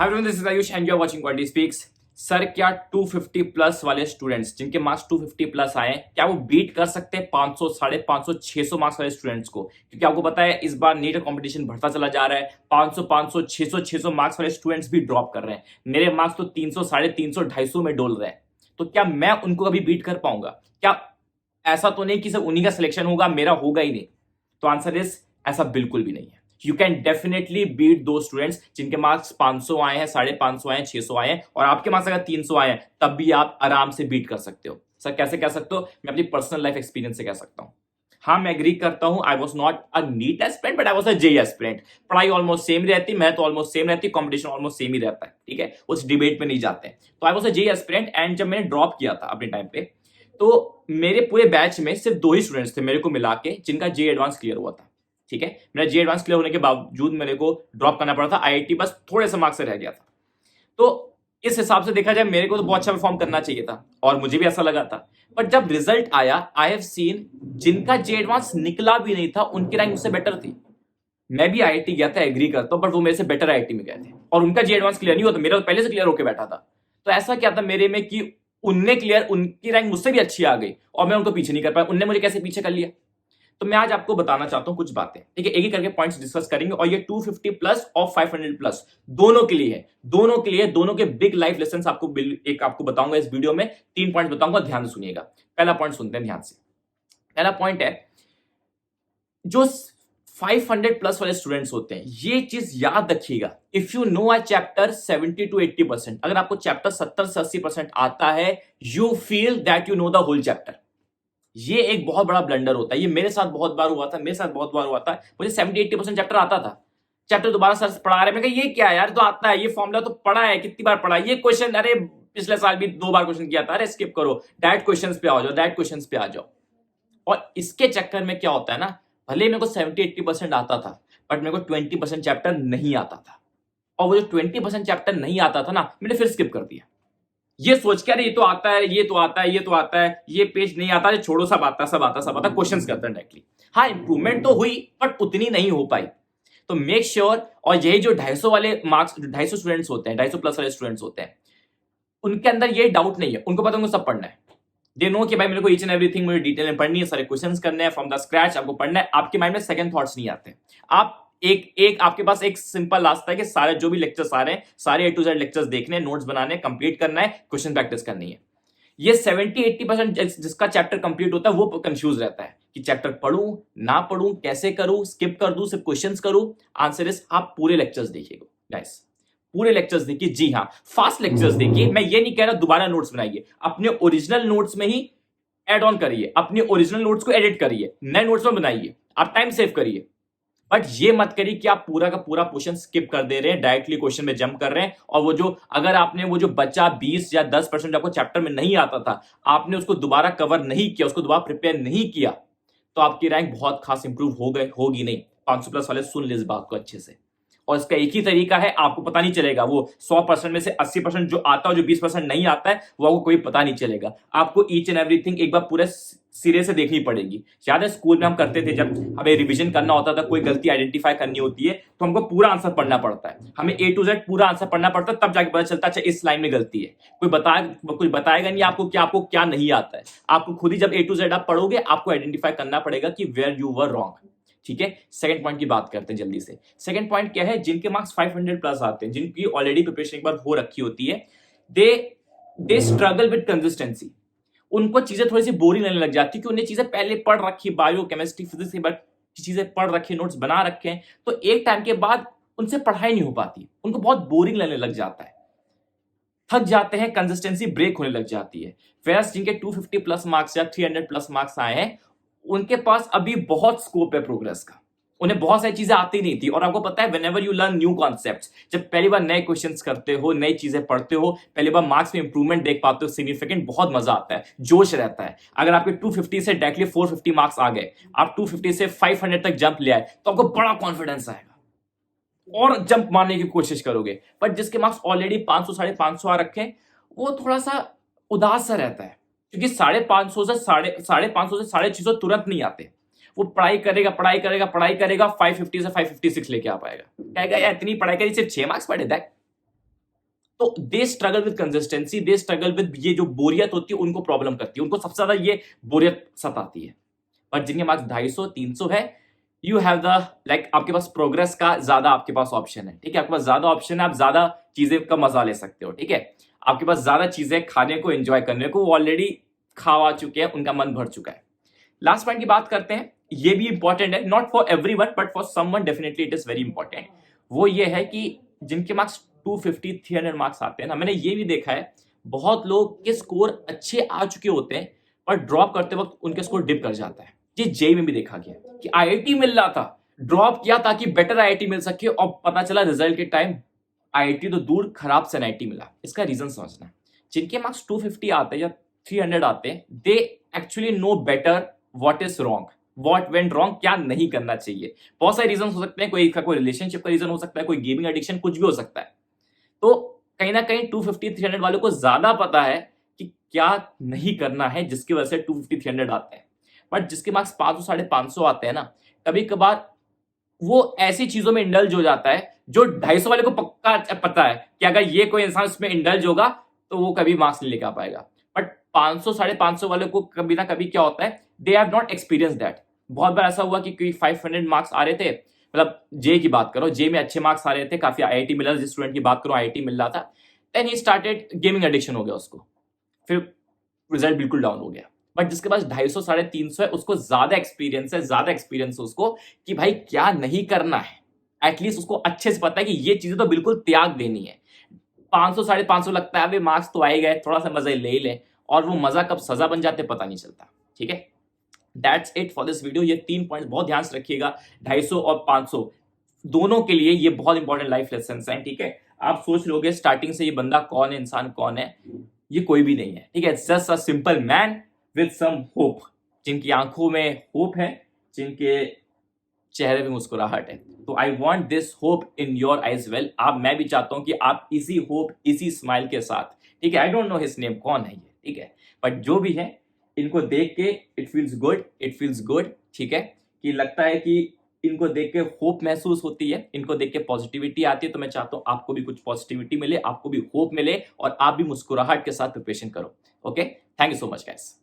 Hi everyone, this is Ayush and you are watching quality speaks. Sir, क्या 250 plus वाले students जिनके marks 250 plus आए क्या वो बीट कर सकते हैं 500, 550, 600 मार्क्स वाले स्टूडेंट्स को? क्योंकि आपको पता है इस बार नीट का कंपटीशन बढ़ता चला जा रहा है। 500, 600 मार्क्स वाले स्टूडेंट्स भी ड्रॉप कर रहे हैं। मेरे मार्क्स तो 300, 350, 250 में डोल रहे हैं। तो क्या मैं उनको कभी बीट कर पाऊंगा? क्या ऐसा तो नहीं कि सिर्फ उन्हीं का सिलेक्शन होगा, मेरा होगा ही नहीं? तो आंसर इज ऐसा बिल्कुल भी नहीं है। यू कैन डेफिनेटली बीट दो स्टूडेंट्स जिनके मार्क्स 500 आए हैं, 550 आए हैं, 600 आए हैं, और आपके मार्क्स अगर 300 आए हैं तब भी आप आराम से बीट कर सकते हो। सर कैसे कह सकते हो? मैं अपनी पर्सनल लाइफ एक्सपीरियंस से कह सकता हूं। हाँ, मैं एग्री करता हूं, I was not a NEET aspirant but I was a JEE aspirant. पढ़ाई ऑलमोस्ट सेम रहती, मैं तो ऑलमोस्ट सेम रहती, कॉम्पिटिशन ऑलमोस्ट सेम ही रहता है, ठीक है, उस डिबेट में नहीं जाते हैं। तो आई was a JEE aspirant and जब मैंने ड्रॉप किया था अपने टाइम पे, तो मेरे पूरे बैच में सिर्फ 2 ही स्टूडेंट्स थे मेरे को मिला के जिनका जेईई एडवांस क्लियर हुआ था। ठीक है, मेरा जेईई एडवांस क्लियर होने के बावजूद मेरे को ड्रॉप करना पड़ा था। आईआईटी बस थोड़े से मार्क्स से रह गया था। तो इस हिसाब से देखा जाए मेरे को तो बहुत अच्छा परफॉर्म करना चाहिए था और मुझे भी ऐसा लगा था। बट जब रिजल्ट आया, आई हैव सीन जिनका जेईई एडवांस निकला भी नहीं था उनकी रैंक मुझसे बेटर थी। मैं भी आईआईटी गया था, एग्री करता हूं, बट वो मेरे से बेटर आईआईटी में गए थे और उनका जेईई एडवांस क्लियर नहीं हुआ था, मेरा तो पहले से क्लियर होकर बैठा था। तो ऐसा क्या था मेरे में कि उनने क्लियर, उनकी रैंक मुझसे भी अच्छी आ गई और मैं उनको पीछे नहीं कर पाया। उनने मुझे कैसे पीछे कर लिया? तो मैं आज आपको बताना चाहता हूं कुछ बातें, ठीक है, एक ही करके पॉइंट्स डिस्कस करेंगे। और ये 250 प्लस और 500 प्लस दोनों के लिए है, दोनों के बिग लाइफ लेसन आपको बताऊंगा इस वीडियो में। 3 पॉइंट बताऊंगा, ध्यान से सुनिएगा। पहला पॉइंट सुनते हैं ध्यान से। पहला पॉइंट है, जो 500 प्लस वाले स्टूडेंट्स होते हैं, ये चीज याद रखिएगा। If you know a chapter 70 to 80%, अगर आपको चैप्टर 70 से 80% आता है, you feel that you know the whole chapter. ये एक बहुत बड़ा ब्लंडर होता है। ये मेरे साथ बहुत बार हुआ था, मुझे 70-80% चैप्टर आता था। चैप्टर दोबारा सर पढ़ा रहे, मैं कहा ये क्या है यार, तो आता है, ये फॉर्मूला तो पढ़ा है, कितनी बार पढ़ा है, ये क्वेश्चन अरे पिछले साल भी 2 बार क्वेश्चन किया था, अरे स्किप करो, डायरेक्ट क्वेश्चंस पे आ जाओ। और इसके चक्कर में क्या होता है ना, भले मेरे को 70-80% आता था बट मेरे को 20% चैप्टर नहीं आता था। और वो जो 20% चैप्टर नहीं आता था ना, मैंने फिर स्किप कर दिया, ये सोच के अरे ये तो आता है, ये पेज नहीं आता है, छोड़ो, सब आता, क्वेश्चंस करते हैं डायरेक्टली। हाँ, इंप्रूवमेंट तो हुई बट उतनी नहीं हो पाई। तो मेक श्योर और यही जो 250 वाले मार्क्स, 250 स्टूडेंट्स होते हैं, 250 प्लस वाले स्टूडेंट्स होते हैं, उनके अंदर ये डाउट नहीं है, उनको पता है उनको सब पढ़ना है। दे नो कि भाई मेरे को ईच एंड एवरीथिंग मुझे डिटेल में पढ़नी है, सारे क्वेश्चंस करने हैं फ्रॉम द स्क्रैच, आपको पढ़ना है। आपके माइंड में सेकंड थॉट्स नहीं आते। आप एक आपके पास एक सिंपल रास्ता है कि सारे जो भी लेक्चर्स आ रहे हैं, सारे A to Z लेक्चर्स देखने, नोट्स बनाने, कंप्लीट करना है, क्वेश्चन प्रैक्टिस करनी है। ये 70-80% जिसका चैप्टर कंप्लीट होता है वो कंफ्यूज रहता है कि चैप्टर पढ़ूं ना पढ़ूं, कैसे करूं, स्किप कर दूं, सिर्फ क्वेश्चंस करूं। आंसर इज आप पूरे लेक्चर्स देखिएगा गाइस, पूरे लेक्चर्स देखिए। जी हाँ, फास्ट लेक्चर्स देखिए। मैं ये नहीं कह रहा दोबारा नोट्स बनाइए, अपने ओरिजिनल नोट्स में ही एड ऑन करिए, अपने ओरिजिनल नोट्स को एडिट करिए, नए नोट्स में बनाइए, आप टाइम सेव करिए। बट ये मत करिए कि आप पूरा का पूरा क्वेश्चन स्किप कर दे रहे हैं, डायरेक्टली क्वेश्चन में जंप कर रहे हैं। और वो जो अगर आपने वो जो बचा 20 या 10% आपको चैप्टर में नहीं आता था, आपने उसको दोबारा कवर नहीं किया, उसको दोबारा प्रिपेयर नहीं किया, तो आपकी रैंक बहुत खास इंप्रूव होगी नहीं। 500 प्लस वाले सुन ले इस बात को अच्छे से। और इसका एक ही तरीका है, आपको पता नहीं चलेगा। वो 100% में से 80% जो आता है, जो 20% नहीं आता है, वो आपको कोई पता नहीं चलेगा। आपको ईच एंड एवरीथिंग एक बार पूरे सिरे से देखनी पड़ेगी। याद है स्कूल में हम करते थे, जब हमें रिवीजन करना होता था, कोई गलती आइडेंटिफाई करनी होती है, तो हमको पूरा आंसर पढ़ना पड़ता है। हमें A to Z पूरा आंसर पढ़ना पड़ता है, तब जाके पता चलता है अच्छा इस लाइन में गलती है। कोई बताएगा नहीं आपको क्या नहीं आता है। आपको खुद ही जब A to Z आप पढ़ोगे, आपको आइडेंटिफाई करना पड़ेगा कि वेयर यू वर रॉन्ग। ठीक है, सेकंड पॉइंट की बात करते हैं जल्दी से। सेकंड पॉइंट क्या है, जिनके मार्क्स 500 प्लस आते हैं, जिनकी ऑलरेडी प्रिपरेशन एक बार हो रखी होती है, दे स्ट्रगल विद कंसिस्टेंसी। उनको चीजें थोड़ी सी बोरिंग लगने लग जाती है कि उन्हें चीजें पहले पढ़ रखी, बायो केमिस्ट्री फिजिक्स की चीजें पढ़ रखी, नोट्स बना रखे हैं, तो एक टाइम के बाद उनसे पढ़ाई नहीं हो पाती, उनको बहुत बोरिंग लगने लग जाता है, थक जाते हैं, कंसिस्टेंसी ब्रेक होने लग जाती है। वेयरएज जिनके 250 प्लस मार्क्स या 300 प्लस मार्क्स आए हैं, उनके पास अभी बहुत स्कोप है प्रोग्रेस का। उन्हें बहुत सारी चीजें आती नहीं थी। और आपको पता है, whenever you learn new concepts, जब पहली बार नए क्वेश्चंस करते हो, नई चीजें पढ़ते हो, पहली बार मार्क्स में इंप्रूवमेंट देख पाते हो सिग्निफिकेंट, बहुत मजा आता है, जोश रहता है। अगर आपके 250 से डायरेक्टली 450 मार्क्स आ गए, आप 250 से 500 तक जंप ले आए, तो आपको बड़ा कॉन्फिडेंस आएगा और जंप मारने की कोशिश करोगे। बट जिसके मार्क्स ऑलरेडी 500, 550 आ रखे, वो थोड़ा सा उदास सा रहता है, क्योंकि 550 से 650 तुरंत नहीं आते। वो पढ़ाई करेगा 550 से 556 लेके आ पाएगा, कहेगा यार इतनी पढ़ाई करी, सिर्फ 6 मार्क्स पढ़े थे। तो they struggle with consistency, they struggle with ये जो बोरियत होती है उनको प्रॉब्लम करती है, उनको सबसे ज्यादा ये बोरियत सताती है। पर जिनके मार्क्स 250 300 है, यू हैव द लाइक आपके पास प्रोग्रेस का ज्यादा आपके पास ऑप्शन है, ठीक है, आपके पास ज्यादा ऑप्शन है, आप ज्यादा चीजें का मजा ले सकते हो, ठीक है, आपके पास ज्यादा चीजें खाने को एंजॉय करने को, वो ऑलरेडी खा चुके हैं, उनका मन भर चुका है। लास्ट पॉइंट की बात करते हैं, ये भी इंपॉर्टेंट है, not for everyone but for someone definitely it is very important. वो ये है कि जिनके मार्क्स 250 300 मार्क्स आते हैं ना, मैंने ये भी देखा है बहुत लोग के स्कोर अच्छे आ चुके होते हैं पर ड्रॉप करते वक्त उनके स्कोर डिप कर जाता है। ये जेई में भी देखा गया कि आईआईटी मिल रहा था, ड्रॉप किया ताकि बेटर आईआईटी मिल सके और पता चला रिजल्ट के टाइम आईआईटी तो दूर खराब से एनआईटी मिला। इसका रीजन समझना, जिनके मार्क्स 250 आते हैं या 300 आते हैं, they actually know better what is wrong, what went wrong, क्या नहीं करना चाहिए। बहुत सारे रीजन हो सकते हैं, कोई रिलेशनशिप का रीजन हो सकता है, कोई गेमिंग एडिक्शन, कुछ भी हो सकता है। तो कहीं ना कहीं 250 300 वालों को ज्यादा पता है कि क्या नहीं करना है, जिसकी वजह से 250 300 आते हैं। बट जिसके मार्क्स 500 550 आते हैं ना, कभी कभार वो ऐसी चीजों में इंडल्ज हो जाता है जो 250 वाले को पक्का पता है कि अगर ये कोई इंसान उसमें इंडल्ज होगा तो वो कभी मार्क्स नहीं लेकर आ पाएगा। बट 500 550 वाले को कभी ना कभी क्या होता है, they have not experience that. बहुत बार ऐसा हुआ कि कोई 500 मार्क्स आ रहे थे, मतलब जे की बात करो, जे में अच्छे मार्क्स आ रहे थे, काफी आईआईटी मिला, जिस स्टूडेंट की बात करो आईआईटी मिल रहा था, then he started gaming addiction हो गया उसको, फिर रिजल्ट बिल्कुल डाउन हो गया। बट जिसके पास 250 350 है, उसको ज्यादा एक्सपीरियंस है उसको कि भाई क्या नहीं करना है, एटलीस्ट उसको अच्छे से पता है कि ये चीजें तो बिल्कुल त्याग देनी है। 500 550 लगता है, अभी मार्क्स तो आए गए, थोड़ा सा मजा ले ले, और वो मजा कब सजा बन जाते पता नहीं चलता, ठीक है। That's it for this video. ये 3 पॉइंट बहुत ध्यान से रखिएगा, 250 और 500 दोनों के लिए ये बहुत इंपॉर्टेंट लाइफ लेसन है, ठीक है। आप सोच लोगे स्टार्टिंग से ये बंदा कौन है, इंसान कौन है, ये कोई भी नहीं है, ठीक है, just a simple man with some hope, जिनकी आंखों में होप है, जिनके चेहरे पे मुस्कुराहट है। तो I want this hope in your eyes well. मैं भी चाहता हूं कि आप इसी होप, इसी स्माइल के साथ, ठीक है, I don't know his name कौन है ये, ठीक है, बट जो भी है इनको देख के इट फील्स गुड, ठीक है, कि लगता है कि इनको देख के होप महसूस होती है, इनको देख के पॉजिटिविटी आती है। तो मैं चाहता हूं आपको भी कुछ पॉजिटिविटी मिले, आपको भी होप मिले और आप भी मुस्कुराहट के साथ प्रिपरेशन करो। Okay, thank you so much guys.